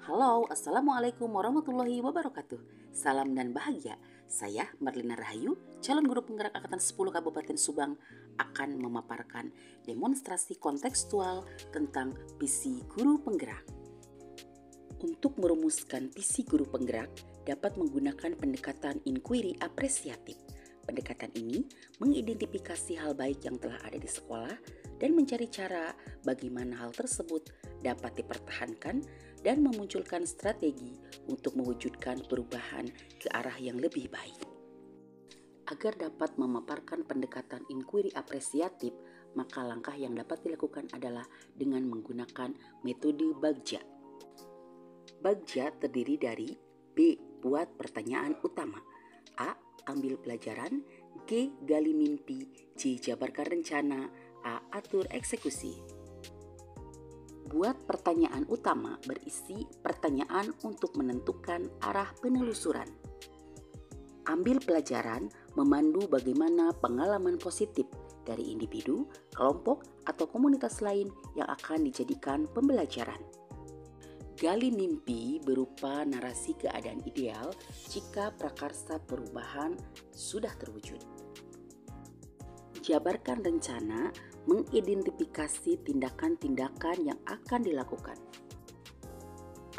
Halo, Assalamualaikum warahmatullahi wabarakatuh. Salam dan bahagia. Saya Marlina Rahayu, calon guru penggerak Angkatan 10 Kabupaten Subang, akan memaparkan demonstrasi kontekstual tentang visi guru penggerak. Untuk merumuskan visi guru penggerak, dapat menggunakan pendekatan inquiry apresiatif. Pendekatan ini mengidentifikasi hal baik yang telah ada di sekolah dan mencari cara bagaimana hal tersebut dapat dipertahankan dan memunculkan strategi untuk mewujudkan perubahan ke arah yang lebih baik. Agar dapat memaparkan pendekatan inquiry apresiatif, maka langkah yang dapat dilakukan adalah dengan menggunakan metode Bagja. Bagja terdiri dari B. Buat pertanyaan utama, A. Ambil pelajaran, G. Gali mimpi, C. Jabarkan rencana, A. Atur eksekusi. Buat pertanyaan utama berisi pertanyaan untuk menentukan arah penelusuran. Ambil pelajaran memandu bagaimana pengalaman positif dari individu, kelompok, atau komunitas lain yang akan dijadikan pembelajaran. Gali mimpi berupa narasi keadaan ideal jika prakarsa perubahan sudah terwujud. Jabarkan rencana mengidentifikasi tindakan-tindakan yang akan dilakukan.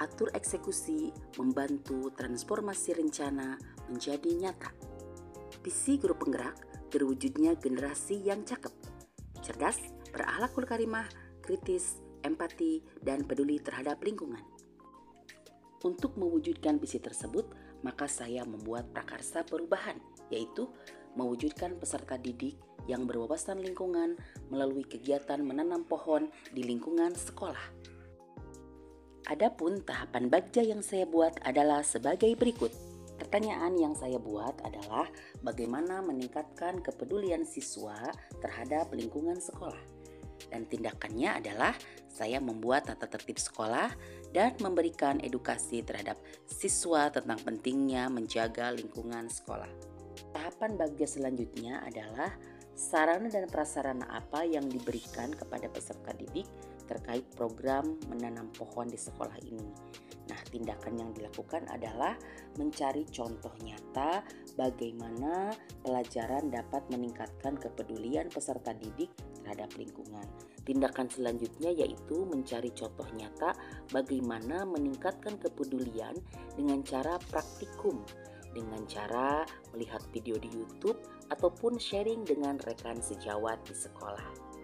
Atur eksekusi membantu transformasi rencana menjadi nyata. Visi guru penggerak terwujudnya generasi yang cakep, cerdas, berakhlakul karimah, kritis, empati, dan peduli terhadap lingkungan. Untuk mewujudkan visi tersebut, maka saya membuat prakarsa perubahan, yaitu mewujudkan peserta didik yang berwawasan lingkungan melalui kegiatan menanam pohon di lingkungan sekolah. Adapun tahapan Bagja yang saya buat adalah sebagai berikut. Pertanyaan yang saya buat adalah bagaimana meningkatkan kepedulian siswa terhadap lingkungan sekolah. Dan tindakannya adalah saya membuat tata tertib sekolah dan memberikan edukasi terhadap siswa tentang pentingnya menjaga lingkungan sekolah. Tahapan Bagja selanjutnya adalah sarana dan prasarana apa yang diberikan kepada peserta didik terkait program menanam pohon di sekolah ini. Nah, tindakan yang dilakukan adalah mencari contoh nyata bagaimana pelajaran dapat meningkatkan kepedulian peserta didik terhadap lingkungan. Tindakan selanjutnya yaitu mencari contoh nyata bagaimana meningkatkan kepedulian dengan cara praktikum, dengan cara melihat video di YouTube ataupun sharing dengan rekan sejawat di sekolah.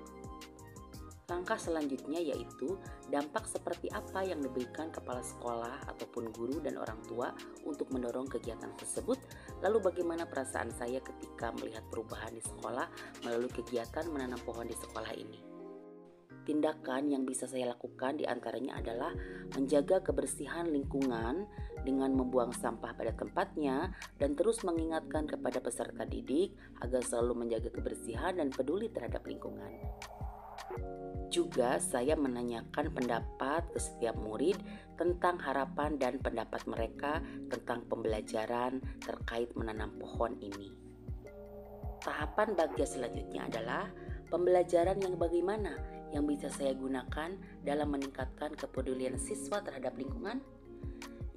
Langkah selanjutnya yaitu dampak seperti apa yang diberikan kepala sekolah ataupun guru dan orang tua untuk mendorong kegiatan tersebut, lalu bagaimana perasaan saya ketika melihat perubahan di sekolah melalui kegiatan menanam pohon di sekolah ini. Tindakan yang bisa saya lakukan diantaranya adalah menjaga kebersihan lingkungan dengan membuang sampah pada tempatnya dan terus mengingatkan kepada peserta didik agar selalu menjaga kebersihan dan peduli terhadap lingkungan. Juga saya menanyakan pendapat ke setiap murid tentang harapan dan pendapat mereka tentang pembelajaran terkait menanam pohon ini. Tahapan Bagja selanjutnya adalah pembelajaran yang bagaimana yang bisa saya gunakan dalam meningkatkan kepedulian siswa terhadap lingkungan.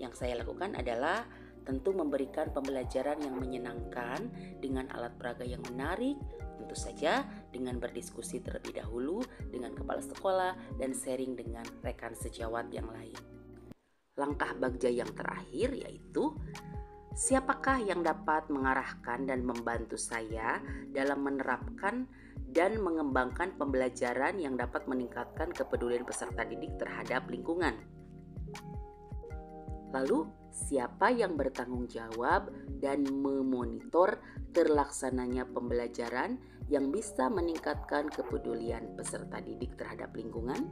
Yang saya lakukan adalah tentu memberikan pembelajaran yang menyenangkan dengan alat peraga yang menarik, tentu saja dengan berdiskusi terlebih dahulu dengan kepala sekolah dan sharing dengan rekan sejawat yang lain. Langkah Bagja yang terakhir yaitu siapakah yang dapat mengarahkan dan membantu saya dalam menerapkan dan mengembangkan pembelajaran yang dapat meningkatkan kepedulian peserta didik terhadap lingkungan. Lalu, siapa yang bertanggung jawab dan memonitor terlaksananya pembelajaran yang bisa meningkatkan kepedulian peserta didik terhadap lingkungan?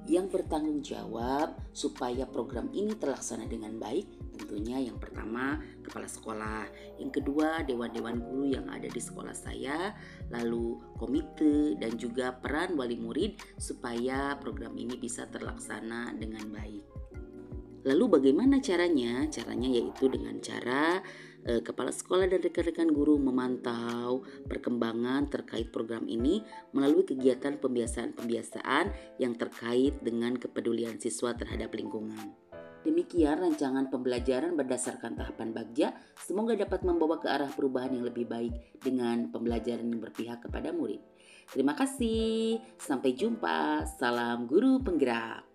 Yang bertanggung jawab supaya program ini terlaksana dengan baik tentunya yang pertama kepala sekolah, yang kedua dewan-dewan guru yang ada di sekolah saya, lalu komite dan juga peran wali murid supaya program ini bisa terlaksana dengan baik. Lalu bagaimana caranya? Caranya yaitu dengan cara Kepala sekolah dan rekan-rekan guru memantau perkembangan terkait program ini melalui kegiatan pembiasaan-pembiasaan yang terkait dengan kepedulian siswa terhadap lingkungan. Demikian rancangan pembelajaran berdasarkan tahapan Bagja, semoga dapat membawa ke arah perubahan yang lebih baik dengan pembelajaran yang berpihak kepada murid. Terima kasih, sampai jumpa, salam guru penggerak.